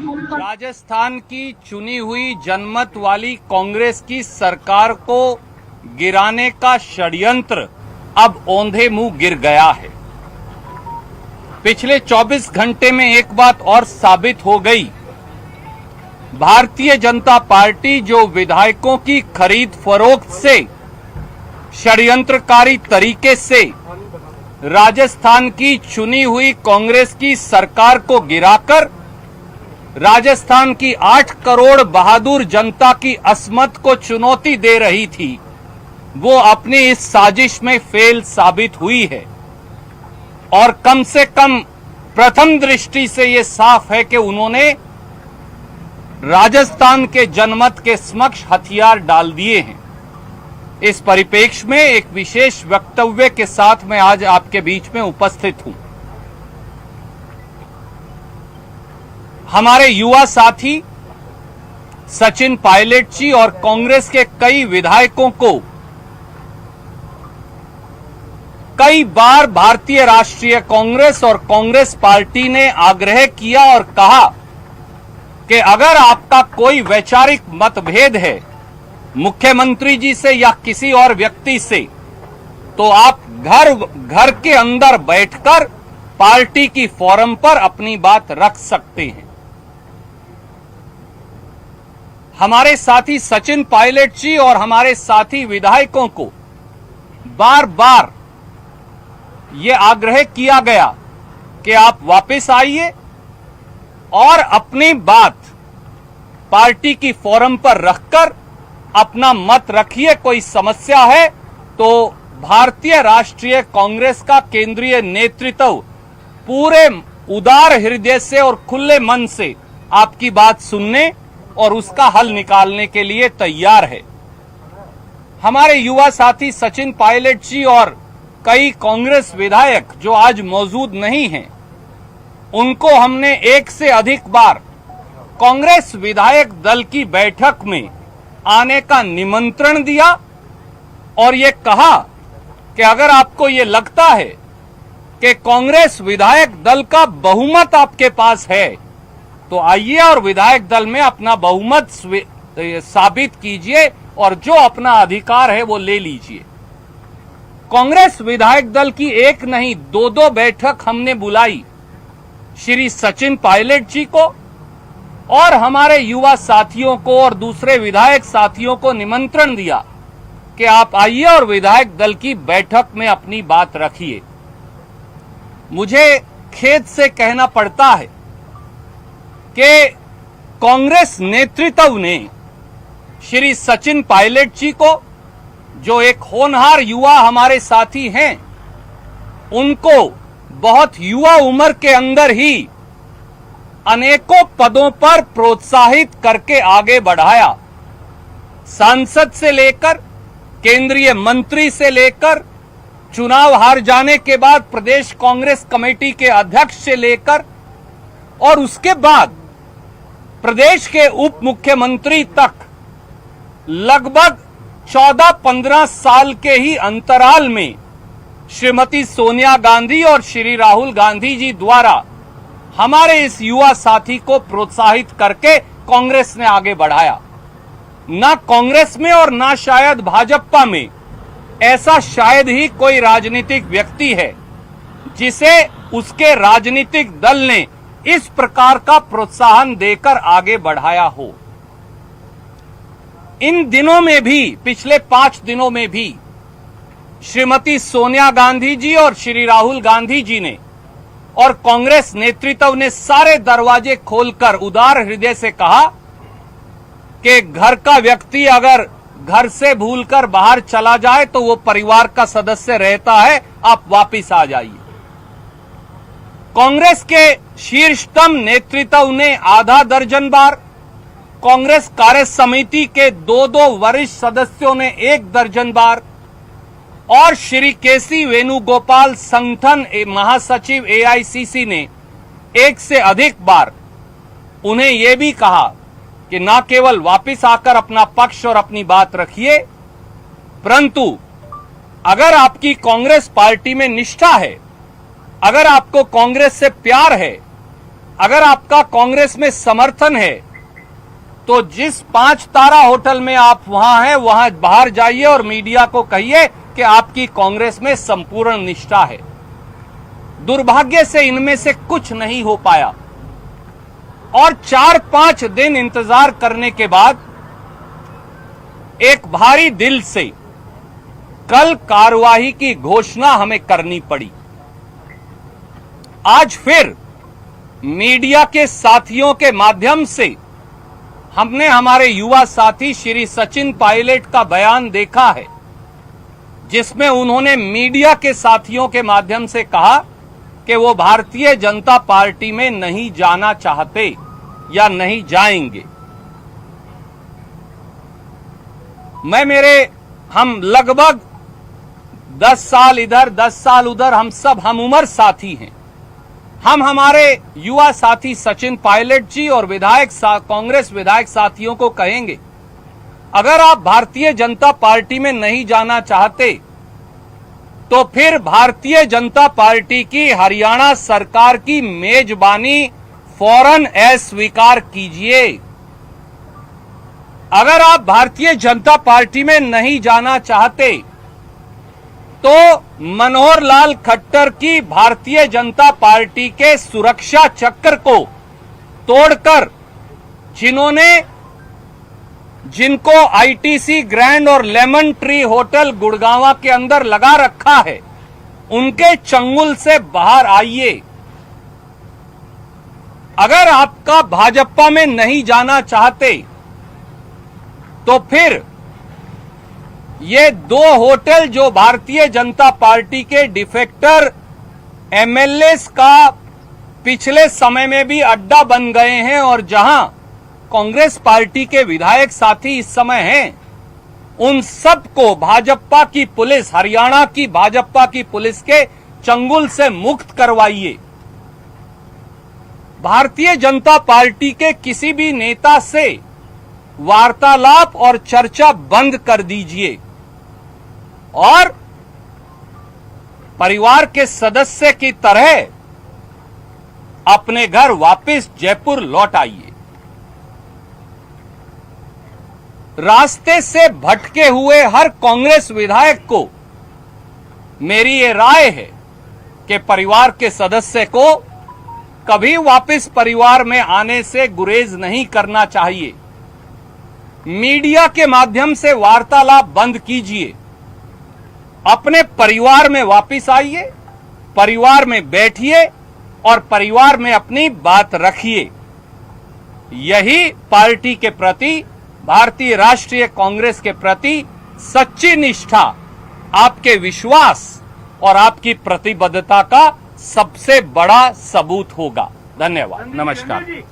राजस्थान की चुनी हुई जनमत वाली कांग्रेस की सरकार को गिराने का षड्यंत्र अब औंधे मुंह गिर गया है। पिछले 24 घंटे में एक बात और साबित हो गई। भारतीय जनता पार्टी जो विधायकों की खरीद फरोख्त से षड्यंत्रकारी तरीके से राजस्थान की चुनी हुई कांग्रेस की सरकार को गिराकर राजस्थान की 8 करोड़ बहादुर जनता की अस्मत को चुनौती दे रही थी, वो अपनी इस साजिश में फेल साबित हुई है। और कम से कम प्रथम दृष्टि से ये साफ है कि उन्होंने राजस्थान के जनमत के समक्ष हथियार डाल दिए हैं। इस परिप्रेक्ष्य में एक विशेष वक्तव्य के साथ मैं आज आपके बीच में उपस्थित हूं। हमारे युवा साथी सचिन पायलट जी और कांग्रेस के कई विधायकों को कई बार भारतीय राष्ट्रीय कांग्रेस और कांग्रेस पार्टी ने आग्रह किया और कहा कि अगर आपका कोई वैचारिक मतभेद है मुख्यमंत्री जी से या किसी और व्यक्ति से, तो आप घर के अंदर बैठकर पार्टी की फोरम पर अपनी बात रख सकते हैं। हमारे साथी सचिन पायलट जी और हमारे साथी विधायकों को बार बार ये आग्रह किया गया कि आप वापस आइए और अपनी बात पार्टी की फोरम पर रखकर अपना मत रखिए। कोई समस्या है तो भारतीय राष्ट्रीय कांग्रेस का केंद्रीय नेतृत्व पूरे उदार हृदय से और खुले मन से आपकी बात सुनने और उसका हल निकालने के लिए तैयार है। हमारे युवा साथी सचिन पायलट जी और कई कांग्रेस विधायक जो आज मौजूद नहीं हैं, उनको हमने एक से अधिक बार कांग्रेस विधायक दल की बैठक में आने का निमंत्रण दिया और ये कहा कि अगर आपको ये लगता है कि कांग्रेस विधायक दल का बहुमत आपके पास है तो आइए और विधायक दल में अपना बहुमत साबित कीजिए और जो अपना अधिकार है वो ले लीजिए। कांग्रेस विधायक दल की एक नहीं 2-2 बैठक हमने बुलाई श्री सचिन पायलट जी को और हमारे युवा साथियों को और दूसरे विधायक साथियों को निमंत्रण दिया कि आप आइए और विधायक दल की बैठक में अपनी बात रखिए। मुझे खेद से कहना पड़ता है कि कांग्रेस नेतृत्व ने श्री सचिन पायलट जी को, जो एक होनहार युवा हमारे साथी हैं, उनको बहुत युवा उम्र के अंदर ही अनेकों पदों पर प्रोत्साहित करके आगे बढ़ाया। सांसद से लेकर केंद्रीय मंत्री से लेकर चुनाव हार जाने के बाद प्रदेश कांग्रेस कमेटी के अध्यक्ष से लेकर और उसके बाद प्रदेश के उप मुख्यमंत्री तक लगभग 14-15 साल के ही अंतराल में श्रीमती सोनिया गांधी और श्री राहुल गांधी जी द्वारा हमारे इस युवा साथी को प्रोत्साहित करके कांग्रेस ने आगे बढ़ाया। ना कांग्रेस में और ना शायद भाजपा में ऐसा शायद ही कोई राजनीतिक व्यक्ति है जिसे उसके राजनीतिक दल ने इस प्रकार का प्रोत्साहन देकर आगे बढ़ाया हो। इन दिनों में भी, पिछले 5 दिनों में भी श्रीमती सोनिया गांधी जी और श्री राहुल गांधी जी ने और कांग्रेस नेतृत्व ने सारे दरवाजे खोलकर उदार हृदय से कहा कि घर का व्यक्ति अगर घर से भूलकर बाहर चला जाए तो वो परिवार का सदस्य रहता है, आप वापिस आ जाइए। कांग्रेस के शीर्षतम नेतृत्व ने आधा दर्जन बार, कांग्रेस कार्य समिति के 2-2 वरिष्ठ सदस्यों ने 1 दर्जन बार और श्री केसी वेणुगोपाल संगठन महासचिव एआईसीसी ने 1 से अधिक बार उन्हें यह भी कहा कि न केवल वापस आकर अपना पक्ष और अपनी बात रखिए, परंतु अगर आपकी कांग्रेस पार्टी में निष्ठा है, अगर आपको कांग्रेस से प्यार है, अगर आपका कांग्रेस में समर्थन है तो जिस 5 तारा होटल में आप वहां हैं वहां बाहर जाइए और मीडिया को कहिए कि आपकी कांग्रेस में संपूर्ण निष्ठा है। दुर्भाग्य से इनमें से कुछ नहीं हो पाया और 4-5 दिन इंतजार करने के बाद एक भारी दिल से कल कार्रवाई की घोषणा हमें करनी पड़ी। आज फिर मीडिया के साथियों के माध्यम से हमने हमारे युवा साथी श्री सचिन पायलट का बयान देखा है, जिसमें उन्होंने मीडिया के साथियों के माध्यम से कहा कि वो भारतीय जनता पार्टी में नहीं जाना चाहते या नहीं जाएंगे। हम लगभग 10 साल इधर 10 साल उधर, हम सब हम उम्र साथी हैं। हम हमारे युवा साथी सचिन पायलट जी और कांग्रेस विधायक साथियों को कहेंगे, अगर आप भारतीय जनता पार्टी में नहीं जाना चाहते तो फिर भारतीय जनता पार्टी की हरियाणा सरकार की मेजबानी फौरन अस्वीकार कीजिए। अगर आप भारतीय जनता पार्टी में नहीं जाना चाहते तो मनोहर लाल खट्टर की भारतीय जनता पार्टी के सुरक्षा चक्र को तोड़कर जिनको आईटीसी ग्रैंड और लेमन ट्री होटल गुड़गांव के अंदर लगा रखा है, उनके चंगुल से बाहर आइए। अगर आपका भाजपा में नहीं जाना चाहते तो फिर ये 2 होटल जो भारतीय जनता पार्टी के डिफेक्टर एमएलएस का पिछले समय में भी अड्डा बन गए हैं और जहां कांग्रेस पार्टी के विधायक साथी इस समय हैं, उन सबको भाजपा की पुलिस, हरियाणा की भाजपा की पुलिस के चंगुल से मुक्त करवाइए। भारतीय जनता पार्टी के किसी भी नेता से वार्तालाप और चर्चा बंद कर दीजिए और परिवार के सदस्य की तरह अपने घर वापस जयपुर लौट आइए। रास्ते से भटके हुए हर कांग्रेस विधायक को मेरी ये राय है कि परिवार के सदस्य को कभी वापस परिवार में आने से गुरेज नहीं करना चाहिए। मीडिया के माध्यम से वार्तालाप बंद कीजिए, अपने परिवार में वापस आइए, परिवार में बैठिए और परिवार में अपनी बात रखिए। यही पार्टी के प्रति, भारतीय राष्ट्रीय कांग्रेस के प्रति सच्ची निष्ठा, आपके विश्वास और आपकी प्रतिबद्धता का सबसे बड़ा सबूत होगा। धन्यवाद। नमस्कार।